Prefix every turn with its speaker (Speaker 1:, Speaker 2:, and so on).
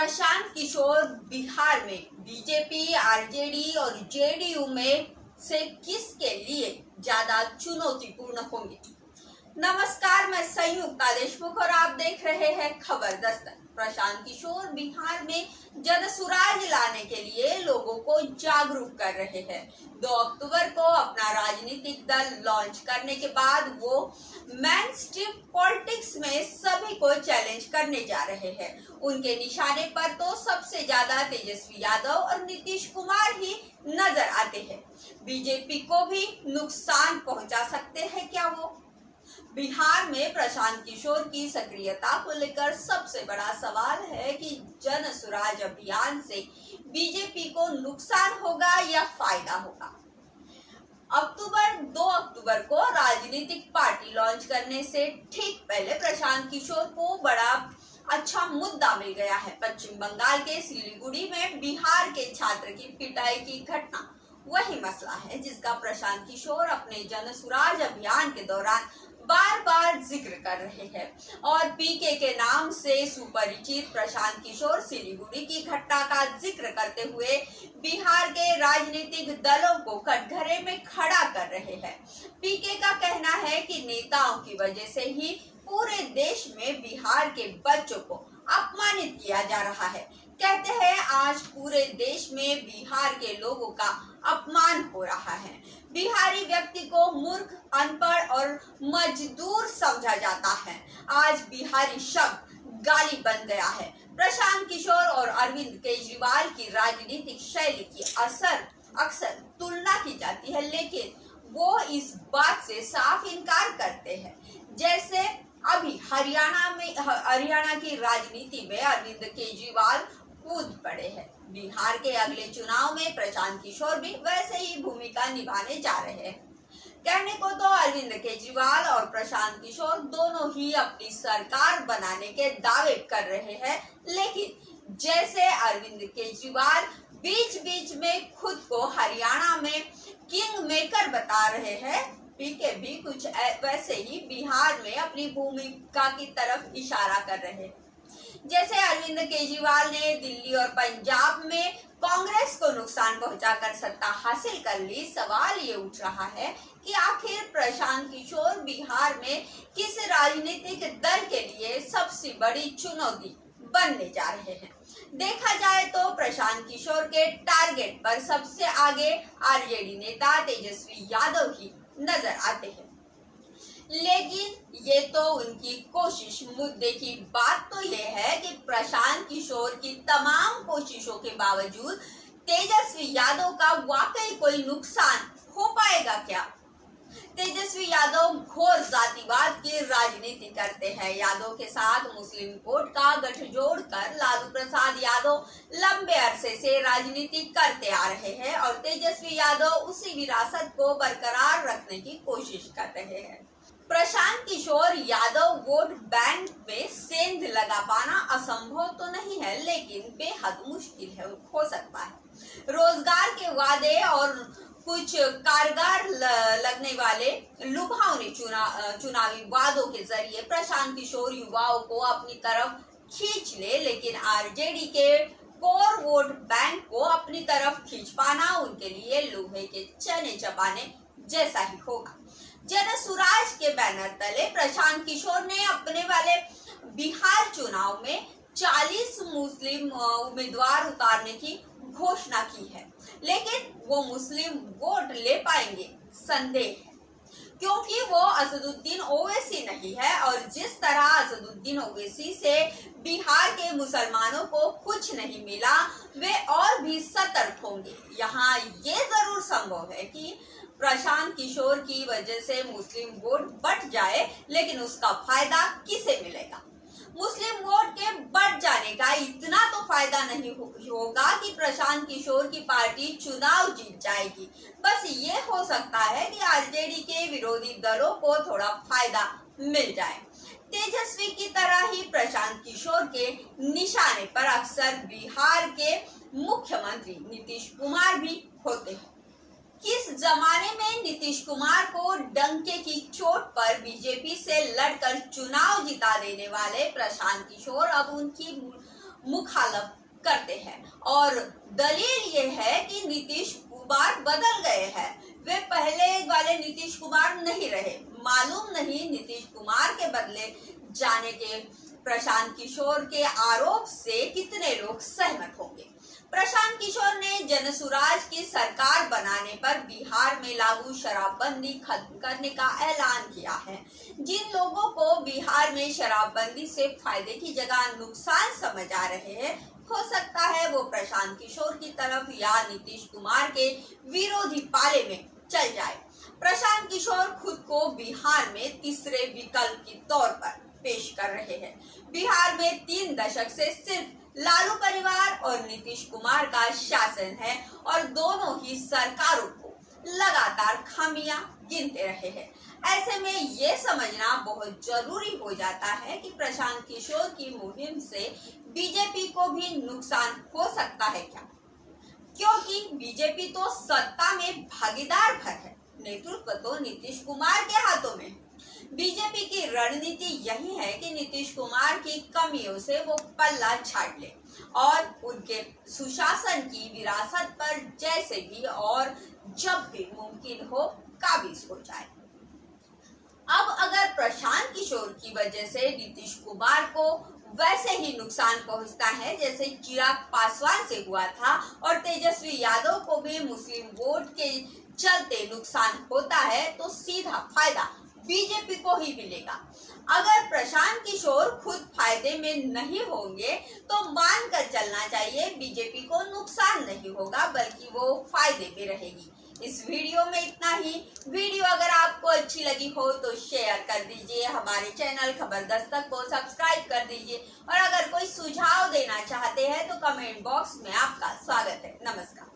Speaker 1: प्रशांत किशोर बिहार में BJP, RJD और JDU में से किसके लिए ज्यादा चुनौतीपूर्ण होंगे। नमस्कार, मैं संयुक्ता देशमुख और आप देख रहे हैं खबर दस्तक। प्रशांत किशोर बिहार में जनसुराज लाने के लिए लोगों को जागरूक कर रहे हैं। 2 अक्टूबर को अपना राजनीतिक दल लॉन्च करने के बाद वो मेन स्ट्रीम पॉलिटिक्स में सभी को चैलेंज करने जा रहे हैं। उनके निशाने पर तो सबसे ज्यादा तेजस्वी यादव और नीतीश कुमार ही नजर आते हैं। बीजेपी को भी नुकसान पहुंचा सकते हैं क्या वो? बिहार में प्रशांत किशोर की सक्रियता को लेकर सबसे बड़ा सवाल है कि जन सुराज अभियान से बीजेपी को नुकसान होगा या फायदा होगा। 2 अक्टूबर को राजनीतिक पार्टी लॉन्च करने से ठीक पहले प्रशांत किशोर को बड़ा अच्छा मुद्दा मिल गया है। पश्चिम बंगाल के सिलीगुड़ी में बिहार के छात्र की पिटाई की घटना वही मसला है जिसका प्रशांत किशोर अपने जन सुराज अभियान के दौरान बार बार जिक्र कर रहे हैं। और पीके के नाम से सुपरिचित प्रशांत किशोर सिलीगुड़ी की घटना का जिक्र करते हुए बिहार के राजनीतिक दलों को कटघरे में खड़ा कर रहे हैं। पीके का कहना है कि नेताओं की वजह से ही पूरे देश में बिहार के बच्चों को अपमानित किया जा रहा है। कहते हैं आज पूरे देश में बिहार के लोगों का अपमान हो रहा है। बिहारी व्यक्ति को मूर्ख, अनपढ़ और मजदूर समझा जाता है। आज बिहारी शब्द गाली बन गया है। प्रशांत किशोर और अरविंद केजरीवाल की राजनीतिक शैली की अक्सर तुलना की जाती है, लेकिन वो इस बात से साफ इनकार करते हैं। जैसे अभी हरियाणा की राजनीति में अरविंद केजरीवाल कूद पड़े हैं। बिहार के अगले चुनाव में प्रशांत किशोर भी वैसे ही भूमिका निभाने जा रहे हैं। कहने को तो अरविंद केजरीवाल और प्रशांत किशोर दोनों ही अपनी सरकार बनाने के दावे कर रहे हैं, लेकिन जैसे अरविंद केजरीवाल बीच बीच में खुद को हरियाणा में किंग मेकर बता रहे हैं, पीके भी कुछ वैसे ही बिहार में अपनी भूमिका की तरफ इशारा कर रहे हैं। जैसे अरविंद केजरीवाल ने दिल्ली और पंजाब में कांग्रेस को नुकसान पहुंचाकर सत्ता हासिल कर ली, सवाल ये उठ रहा है कि आखिर प्रशांत किशोर बिहार में किस राजनीतिक दल के लिए सबसे बड़ी चुनौती बनने जा रहे हैं। देखा जाए तो प्रशांत किशोर के टारगेट पर सबसे आगे आरजेडी नेता तेजस्वी यादव ही नजर आते हैं, लेकिन ये तो उनकी कोशिश। मुद्दे की बात तो ये है कि प्रशांत किशोर की तमाम कोशिशों के बावजूद तेजस्वी यादव का वाकई कोई नुकसान हो पाएगा क्या? तेजस्वी यादव घोर जातिवाद की राजनीति करते हैं। यादव के साथ मुस्लिम वोट का गठजोड़ कर लालू प्रसाद यादव लंबे अरसे से राजनीति करते आ रहे हैं और तेजस्वी यादव उसी विरासत को बरकरार रखने की कोशिश कर रहे हैं। प्रशांत किशोर यादव वोट बैंक में सेंध लगा पाना असंभव तो नहीं है, लेकिन बेहद मुश्किल हो सकता है। रोजगार के वादे और कुछ कारगर लगने वाले लुभावने चुनावी वादों के जरिए प्रशांत किशोर युवाओं को अपनी तरफ खींच ले, लेकिन आरजेडी के कोर वोट बैंक को अपनी तरफ खींच पाना उनके लिए लोहे के चने चबाने जैसा ही होगा। जन सुराज के बैनर तले प्रशांत किशोर ने अपने वाले बिहार चुनाव में 40 मुस्लिम उम्मीदवार उतारने की घोषणा की है, लेकिन वो मुस्लिम वोट ले पाएंगे संदेह है, क्योंकि वो असदुद्दीन ओवैसी नहीं है। और जिस तरह असदुद्दीन ओवैसी से बिहार के मुसलमानों को कुछ नहीं मिला, वे और भी सतर्क होंगे। यहाँ ये जरूर संभव है कि प्रशांत किशोर की वजह से मुस्लिम वोट बढ़ जाए, लेकिन उसका फायदा किसे मिलेगा? मुस्लिम वोट के बढ़ जाने का इतना तो फायदा नहीं होगा कि प्रशांत किशोर की पार्टी चुनाव जीत जाएगी। बस ये हो सकता है कि आरजेडी के विरोधी दलों को थोड़ा फायदा मिल जाए। तेजस्वी की तरह ही प्रशांत किशोर के निशाने पर अक्सर बिहार के मुख्यमंत्री नीतीश कुमार भी होते हैं। किस जमाने में नीतीश कुमार को डंके की चोट पर बीजेपी से लड़कर चुनाव जिता देने वाले प्रशांत किशोर अब उनकी मुखालफ करते हैं और दलील ये है कि नीतीश कुमार बदल गए हैं, वे पहले वाले नीतीश कुमार नहीं रहे। मालूम नहीं नीतीश कुमार के बदले जाने के प्रशांत किशोर के आरोप से कितने लोग सहमत होंगे। प्रशांत किशोर ने जनसुराज की सरकार बनाने पर बिहार में लागू शराबबंदी खत्म करने का ऐलान किया है। जिन लोगों को बिहार में शराबबंदी से फायदे की जगह नुकसान समझ आ रहे हैं, हो सकता है वो प्रशांत किशोर की तरफ या नीतीश कुमार के विरोधी पाले में चल जाए। प्रशांत किशोर खुद को बिहार में तीसरे विकल्प के तौर पर पेश कर रहे हैं। बिहार में 3 दशक से सिर्फ लालू परिवार और नीतीश कुमार का शासन है और दोनों ही सरकारों को लगातार खामियां गिनते रहे हैं। ऐसे में ये समझना बहुत जरूरी हो जाता है कि प्रशांत किशोर की मुहिम से बीजेपी को भी नुकसान हो सकता है क्या, क्योंकि बीजेपी तो सत्ता में भागीदार भर है, नेतृत्व तो नीतीश कुमार के हाथों में। बीजेपी की रणनीति यही है कि नीतीश कुमार की कमियों से वो पल्ला झाड़ ले और उनके सुशासन की विरासत पर जैसे भी और जब भी मुमकिन हो काबिज हो जाए। अब अगर प्रशांत किशोर की वजह से नीतीश कुमार को वैसे ही नुकसान पहुंचता है जैसे चिराग पासवान से हुआ था और तेजस्वी यादव को भी मुस्लिम वोट के चलते नुकसान होता है, तो सीधा फायदा बीजेपी को ही मिलेगा। अगर प्रशांत किशोर खुद फायदे में नहीं होंगे तो मानकर चलना चाहिए बीजेपी को नुकसान नहीं होगा बल्कि वो फायदे में रहेगी। इस वीडियो में इतना ही। वीडियो अगर आपको अच्छी लगी हो तो शेयर कर दीजिए, हमारे चैनल खबर दस्तक को सब्सक्राइब कर दीजिए और अगर कोई सुझाव देना चाहते हैं तो कमेंट बॉक्स में आपका स्वागत है। नमस्कार।